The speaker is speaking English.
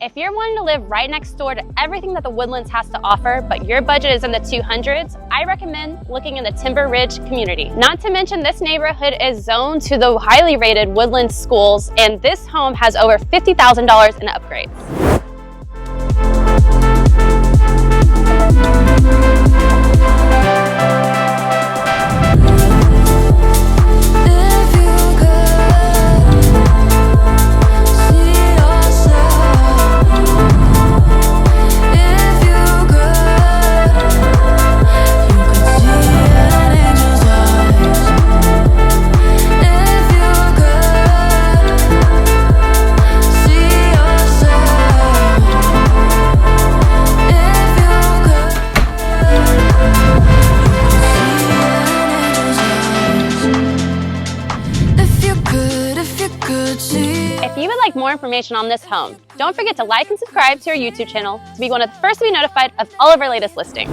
If you're wanting to live right next door to everything that the Woodlands has to offer, but your budget is in the 200s, I recommend looking in the Timber Ridge community. Not to mention, this neighborhood is zoned to the highly rated Woodlands schools, and this home has over $50,000 in upgrades. If you would like more information on this home, don't forget to like and subscribe to our YouTube channel to be one of the first to be notified of all of our latest listings.